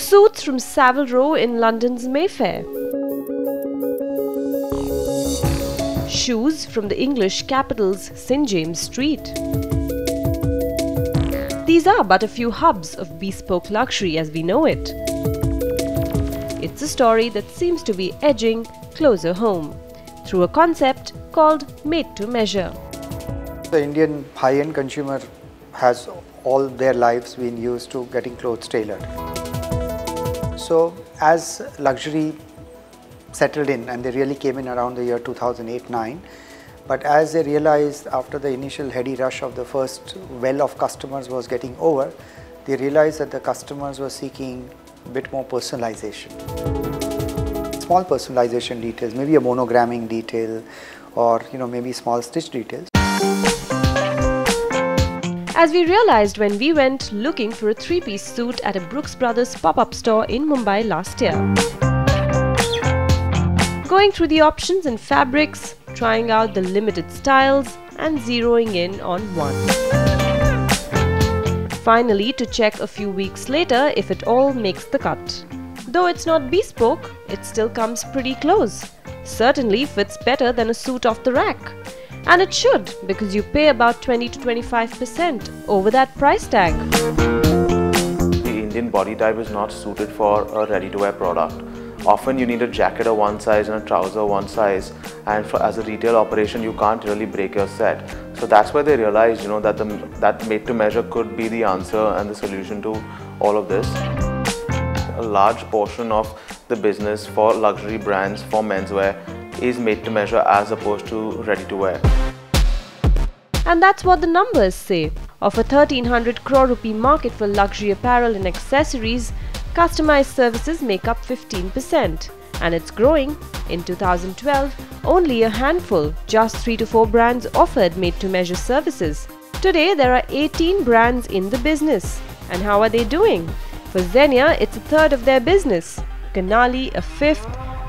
Suits from Savile Row in London's Mayfair. Shoes from the English capital's St. James Street. These are but a few hubs of bespoke luxury as we know it. It's a story that seems to be edging closer home through a concept called made to measure. The Indian high-end consumer has all their lives been used to getting clothes tailored. So as luxury settled in, and they really came in around the year 2008-9, but as they realized after the initial heady rush of the first well of customers was getting over, they realized that the customers were seeking a bit more personalization. Small personalization details, maybe a monogramming detail, or maybe small stitch details. As we realized when we went looking for a three-piece suit at a Brooks Brothers pop-up store in Mumbai last year. Going through the options and fabrics, trying out the limited styles and zeroing in on one. Finally, to check a few weeks later if it all makes the cut. Though it's not bespoke, it still comes pretty close. Certainly fits better than a suit off the rack. And it should, because you pay about 20 to 25% over that price tag. The Indian body type is not suited for a ready-to-wear product. Often you need a jacket of one size and a trouser one size, and as a retail operation you can't really break your set. So that's why they realized that made-to-measure could be the answer and the solution to all of this. A large portion of the business for luxury brands for menswear is made to measure as opposed to ready to wear. And that's what the numbers say. Of a 1300 crore rupee market for luxury apparel and accessories, customized services make up 15%. And it's growing. In 2012, only a handful, just 3 to 4 brands offered made to measure services. Today there are 18 brands in the business. And how are they doing? For Xenia, it's a third of their business. Canali, a fifth.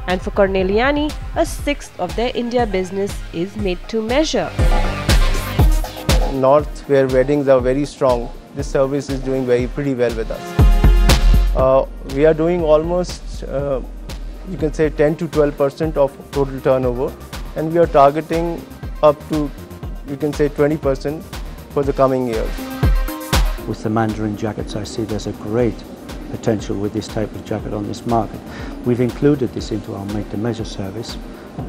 And for Corneliani, a sixth of their India business is made to measure. North, where weddings are very strong, this service is doing pretty well with us. We are doing almost, you can say 10 to 12% of total turnover, and we are targeting up to, you can say 20% for the coming years. With the Mandarin jackets, I see there's a great potential with this type of jacket on this market. We've included this into our made-to-measure service,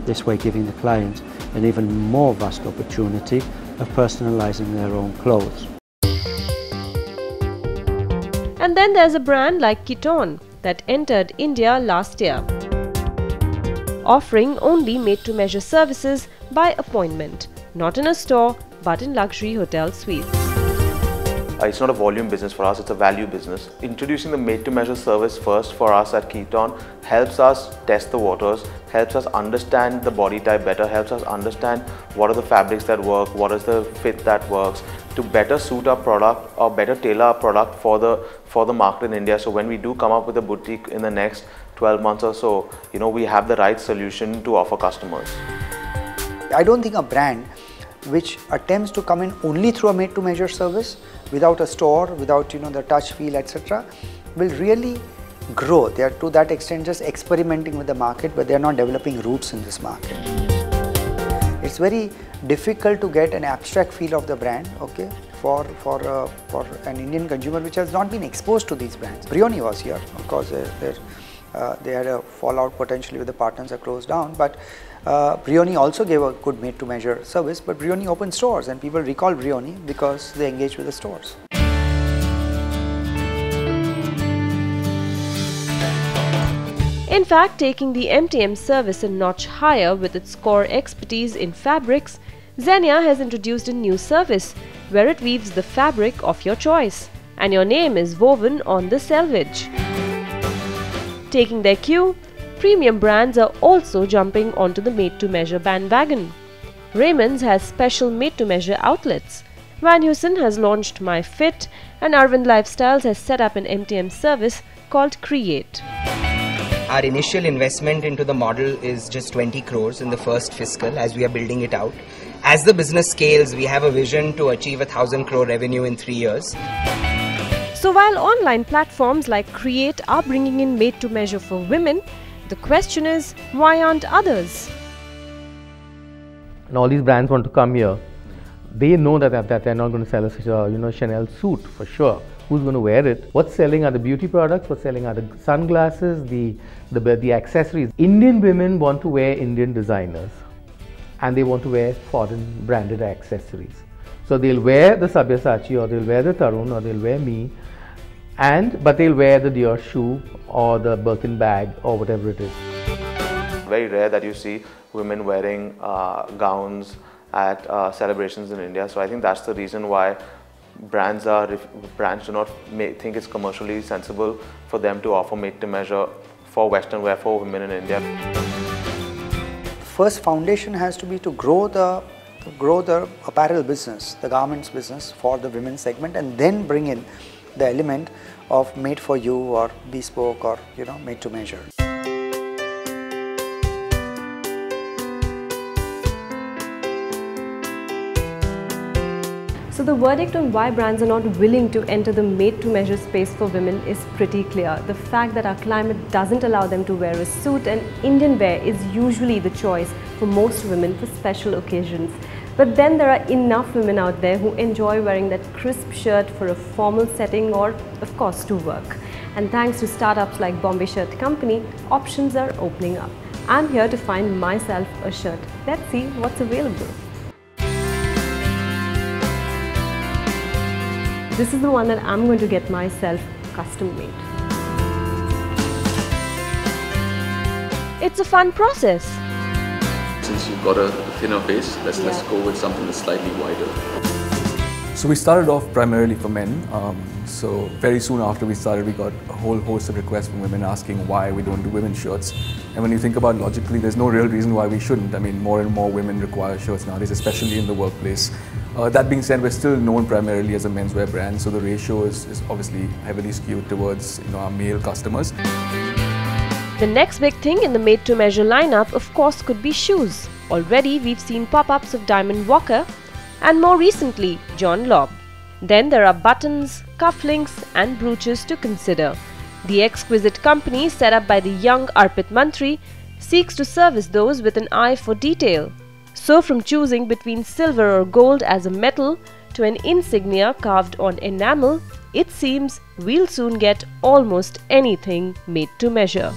this way giving the client an even more vast opportunity of personalizing their own clothes. And then there's a brand like Kiton that entered India last year, offering only made-to-measure services by appointment, not in a store but in luxury hotel suites. It's not a volume business for us, it's a value business. Introducing the made-to-measure service first for us at Keaton helps us test the waters, helps us understand the body type better, helps us understand what are the fabrics that work, what is the fit that works, to better suit our product or better tailor our product for the market in India. So when we do come up with a boutique in the next 12 months or so, we have the right solution to offer customers. I don't think a brand which attempts to come in only through a made-to-measure service, without a store, without the touch, feel, etc., will really grow. They are to that extent just experimenting with the market, but they are not developing roots in this market. It's very difficult to get an abstract feel of the brand, okay, for an Indian consumer which has not been exposed to these brands. Brioni was here, of course. They had a fallout potentially with the partners that closed down, but Brioni also gave a good made-to-measure service, but Brioni opened stores and people recall Brioni because they engaged with the stores. In fact, taking the MTM service a notch higher with its core expertise in fabrics, Xenia has introduced a new service where it weaves the fabric of your choice and your name is woven on the selvage. Taking their cue, premium brands are also jumping onto the made-to-measure bandwagon. Raymond's has special made-to-measure outlets. Van Heusen has launched My Fit, and Arvind Lifestyles has set up an MTM service called Create. Our initial investment into the model is just 20 crores in the first fiscal as we are building it out. As the business scales, we have a vision to achieve 1,000 crore revenue in 3 years. So while online platforms like Create are bringing in made-to-measure for women, the question is, why aren't others? And all these brands want to come here. They know that they're not going to sell a Chanel suit for sure. Who's going to wear it? What's selling are the beauty products. What's selling are the sunglasses, the accessories. Indian women want to wear Indian designers, and they want to wear foreign branded accessories. So they'll wear the Sabyasachi, or they'll wear the Tarun, or they'll wear me, but they'll wear the Dior shoe or the Birkin bag or whatever it is. Very rare that you see women wearing gowns at celebrations in India. So I think that's the reason why brands do not think it's commercially sensible for them to offer made-to-measure for Western wear for women in India. First foundation has to be to grow the apparel business, the garments business for the women's segment, and then bring in the element of made for you or bespoke or made to measure. So the verdict on why brands are not willing to enter the made-to-measure space for women is pretty clear. The fact that our climate doesn't allow them to wear a suit, and Indian wear is usually the choice for most women for special occasions. But then there are enough women out there who enjoy wearing that crisp shirt for a formal setting or, of course, to work. And thanks to startups like Bombay Shirt Company, options are opening up. I'm here to find myself a shirt. Let's see what's available. This is the one that I'm going to get myself custom made. It's a fun process. Since you've got a thinner face, let's go with something that's slightly wider. So we started off primarily for men. So very soon after we started, we got a whole host of requests from women asking why we don't do women's shirts. And when you think about it logically, there's no real reason why we shouldn't. I mean, more and more women require shirts nowadays, especially in the workplace. That being said, we're still known primarily as a menswear brand, so the ratio is obviously heavily skewed towards our male customers. The next big thing in the made-to-measure lineup, of course, could be shoes. Already, we've seen pop-ups of Diamond Walker and more recently, John Lobb. Then there are buttons, cufflinks and brooches to consider. The exquisite company set up by the young Arpit Mantri seeks to service those with an eye for detail. So from choosing between silver or gold as a metal to an insignia carved on enamel, it seems we'll soon get almost anything made to measure.